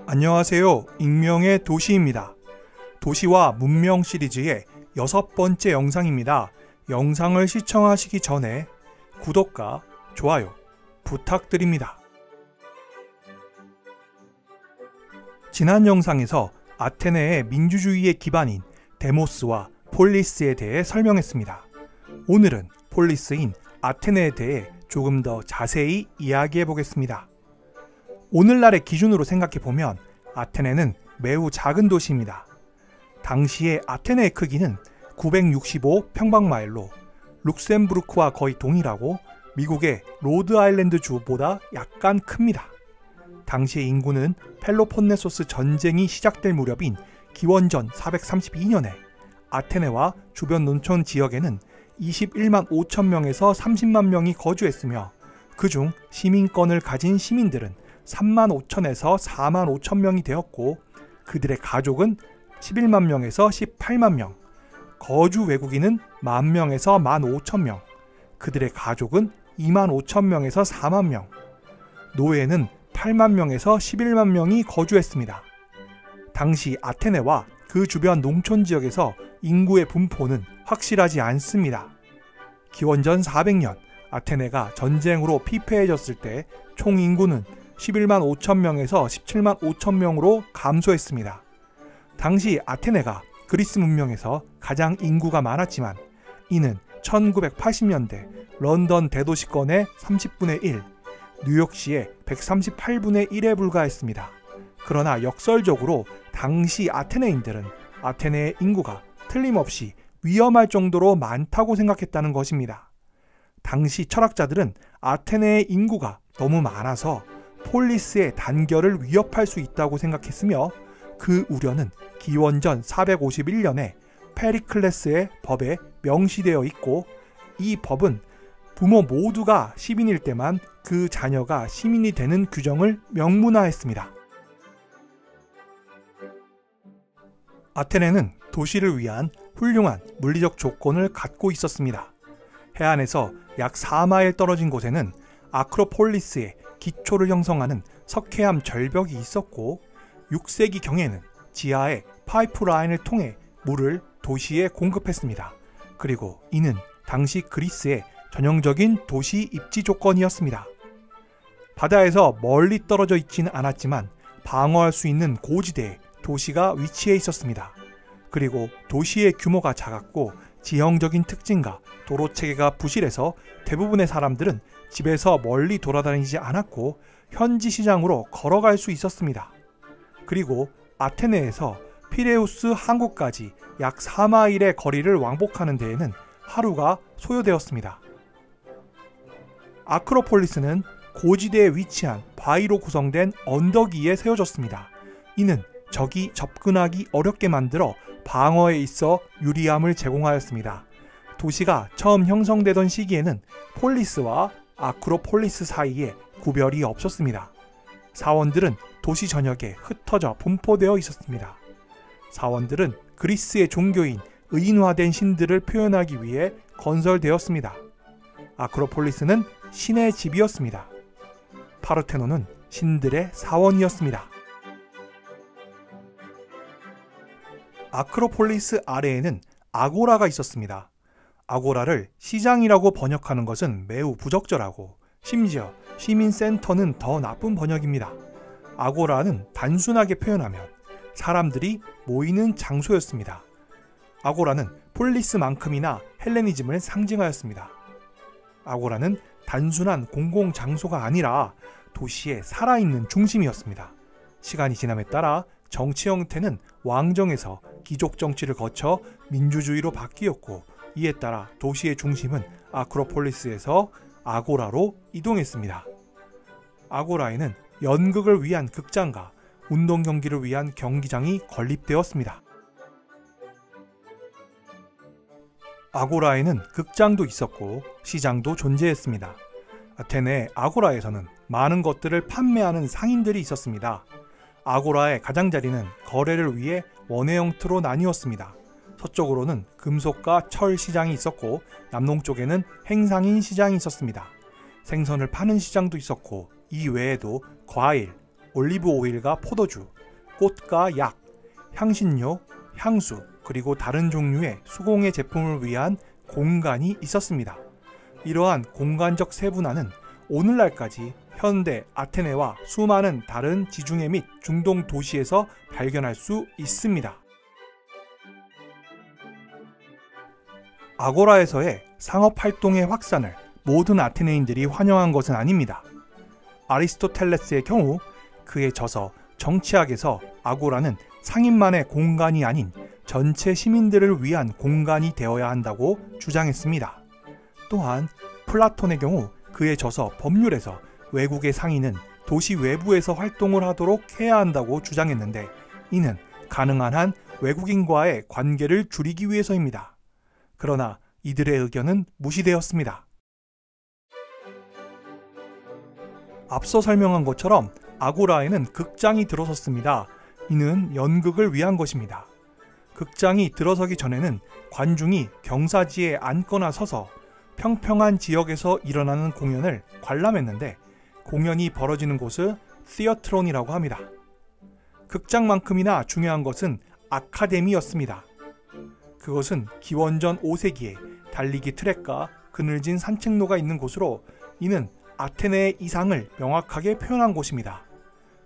안녕하세요. 익명의 도시입니다. 도시와 문명 시리즈의 6번째 영상입니다. 영상을 시청하시기 전에 구독과 좋아요 부탁드립니다. 지난 영상에서 아테네의 민주주의의 기반인 데모스와 폴리스에 대해 설명했습니다. 오늘은 폴리스인 아테네에 대해 조금 더 자세히 이야기해 보겠습니다. 오늘날의 기준으로 생각해보면 아테네는 매우 작은 도시입니다. 당시의 아테네의 크기는 965평방마일로 룩셈부르크와 거의 동일하고 미국의 로드아일랜드 주보다 약간 큽니다. 당시의 인구는 펠로폰네소스 전쟁이 시작될 무렵인 기원전 432년에 아테네와 주변 농촌 지역에는 21만 5천 명에서 30만 명이 거주했으며 그중 시민권을 가진 시민들은 3만 5천에서 4만 5천 명이 되었고 그들의 가족은 11만 명에서 18만 명, 거주 외국인은 1만 명에서 1만 5천 명, 그들의 가족은 2만 5천 명에서 4만 명, 노예는 8만 명에서 11만 명이 거주했습니다. 당시 아테네와 그 주변 농촌 지역에서 인구의 분포는 확실하지 않습니다. 기원전 400년 아테네가 전쟁으로 피폐해졌을 때 총 인구는 11만 5천 명에서 17만 5천 명으로 감소했습니다. 당시 아테네가 그리스 문명에서 가장 인구가 많았지만 이는 1980년대 런던 대도시권의 30분의 1, 뉴욕시의 138분의 1에 불과했습니다. 그러나 역설적으로 당시 아테네인들은 아테네의 인구가 틀림없이 위험할 정도로 많다고 생각했다는 것입니다. 당시 철학자들은 아테네의 인구가 너무 많아서 폴리스의 단결을 위협할 수 있다고 생각했으며 그 우려는 기원전 451년에 페리클레스의 법에 명시되어 있고 이 법은 부모 모두가 시민일 때만 그 자녀가 시민이 되는 규정을 명문화했습니다. 아테네는 도시를 위한 훌륭한 물리적 조건을 갖고 있었습니다. 해안에서 약 4마일 떨어진 곳에는 아크로폴리스의 기초를 형성하는 석회암 절벽이 있었고 6세기 경에는 지하의 파이프라인을 통해 물을 도시에 공급했습니다. 그리고 이는 당시 그리스의 전형적인 도시 입지 조건이었습니다. 바다에서 멀리 떨어져 있지는 않았지만 방어할 수 있는 고지대에 도시가 위치해 있었습니다. 그리고 도시의 규모가 작았고 지형적인 특징과 도로 체계가 부실해서 대부분의 사람들은 집에서 멀리 돌아다니지 않았고 현지 시장으로 걸어갈 수 있었습니다. 그리고 아테네에서 피레우스 항구까지 약 4마일의 거리를 왕복하는 데에는 하루가 소요되었습니다. 아크로폴리스는 고지대에 위치한 바위로 구성된 언덕 위에 세워졌습니다. 이는 적이 접근하기 어렵게 만들어 방어에 있어 유리함을 제공하였습니다. 도시가 처음 형성되던 시기에는 폴리스와 아크로폴리스 사이에 구별이 없었습니다. 사원들은 도시 전역에 흩어져 분포되어 있었습니다. 사원들은 그리스의 종교인 의인화된 신들을 표현하기 위해 건설되었습니다. 아크로폴리스는 신의 집이었습니다. 파르테논은 신들의 사원이었습니다. 아크로폴리스 아래에는 아고라가 있었습니다. 아고라를 시장이라고 번역하는 것은 매우 부적절하고 심지어 시민센터는 더 나쁜 번역입니다. 아고라는 단순하게 표현하면 사람들이 모이는 장소였습니다. 아고라는 폴리스만큼이나 헬레니즘을 상징하였습니다. 아고라는 단순한 공공장소가 아니라 도시의 살아있는 중심이었습니다. 시간이 지남에 따라 정치 형태는 왕정에서 귀족 정치를 거쳐 민주주의로 바뀌었고 이에 따라 도시의 중심은 아크로폴리스에서 아고라로 이동했습니다. 아고라에는 연극을 위한 극장과 운동 경기를 위한 경기장이 건립되었습니다. 아고라에는 극장도 있었고 시장도 존재했습니다. 아테네 아고라에서는 많은 것들을 판매하는 상인들이 있었습니다. 아고라의 가장자리는 거래를 위해 원의 형태로 나뉘었습니다. 서쪽으로는 금속과 철 시장이 있었고 남동쪽에는 행상인 시장이 있었습니다. 생선을 파는 시장도 있었고 이 외에도 과일, 올리브 오일과 포도주, 꽃과 약, 향신료, 향수, 그리고 다른 종류의 수공예 제품을 위한 공간이 있었습니다. 이러한 공간적 세분화는 오늘날까지 현대 아테네와 수많은 다른 지중해 및 중동 도시에서 발견할 수 있습니다. 아고라에서의 상업활동의 확산을 모든 아테네인들이 환영한 것은 아닙니다. 아리스토텔레스의 경우 그의 저서 정치학에서 아고라는 상인만의 공간이 아닌 전체 시민들을 위한 공간이 되어야 한다고 주장했습니다. 또한 플라톤의 경우 그의 저서 법률에서 외국의 상인은 도시 외부에서 활동을 하도록 해야 한다고 주장했는데 이는 가능한 한 외국인과의 관계를 줄이기 위해서입니다. 그러나 이들의 의견은 무시되었습니다. 앞서 설명한 것처럼 아고라에는 극장이 들어섰습니다. 이는 연극을 위한 것입니다. 극장이 들어서기 전에는 관중이 경사지에 앉거나 서서 평평한 지역에서 일어나는 공연을 관람했는데 공연이 벌어지는 곳을 시어트론이라고 합니다. 극장만큼이나 중요한 것은 아카데미였습니다. 그것은 기원전 5세기에 달리기 트랙과 그늘진 산책로가 있는 곳으로 이는 아테네의 이상을 명확하게 표현한 곳입니다.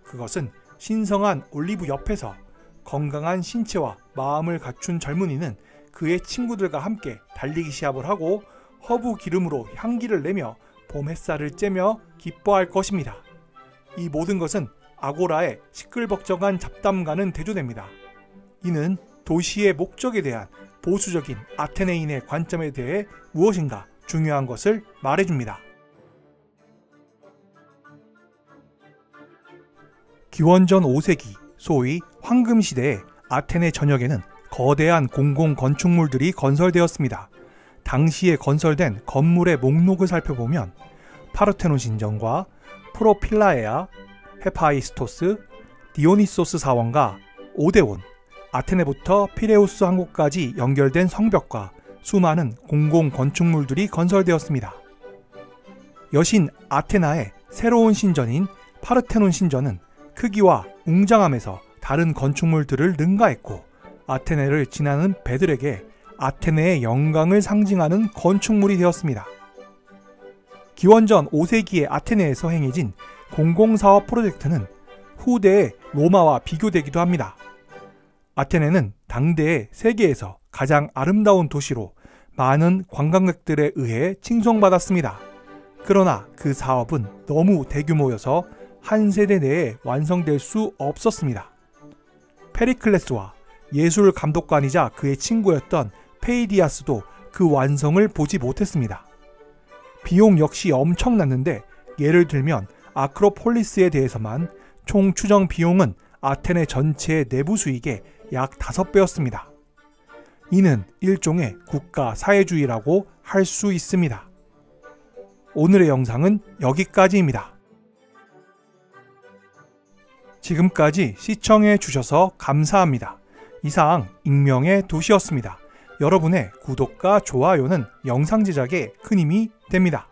그것은 신성한 올리브 옆에서 건강한 신체와 마음을 갖춘 젊은이는 그의 친구들과 함께 달리기 시합을 하고 허브 기름으로 향기를 내며 봄 햇살을 쬐며 기뻐할 것입니다. 이 모든 것은 아고라의 시끌벅적한 잡담과는 대조됩니다. 이는 도시의 목적에 대한 보수적인 아테네인의 관점에 대해 무엇인가 중요한 것을 말해줍니다. 기원전 5세기, 소위 황금시대의 아테네 전역에는 거대한 공공건축물들이 건설되었습니다. 당시에 건설된 건물의 목록을 살펴보면 파르테논 신전과 프로필라에아, 헤파이스토스, 디오니소스 사원과 오데온, 아테네부터 피레우스 항구까지 연결된 성벽과 수많은 공공건축물들이 건설되었습니다. 여신 아테나의 새로운 신전인 파르테논 신전은 크기와 웅장함에서 다른 건축물들을 능가했고 아테네를 지나는 배들에게 아테네의 영광을 상징하는 건축물이 되었습니다. 기원전 5세기의 아테네에서 행해진 공공사업 프로젝트는 후대의 로마와 비교되기도 합니다. 아테네는 당대의 세계에서 가장 아름다운 도시로 많은 관광객들에 의해 칭송받았습니다. 그러나 그 사업은 너무 대규모여서 한 세대 내에 완성될 수 없었습니다. 페리클레스와 예술 감독관이자 그의 친구였던 페이디아스도 그 완성을 보지 못했습니다. 비용 역시 엄청났는데 예를 들면 아크로폴리스에 대해서만 총 추정 비용은 아테네 전체의 내부 수익의 약 5배였습니다. 이는 일종의 국가 사회주의라고 할 수 있습니다. 오늘의 영상은 여기까지입니다. 지금까지 시청해 주셔서 감사합니다. 이상 익명의 도시였습니다. 여러분의 구독과 좋아요는 영상 제작에 큰 힘이 됩니다.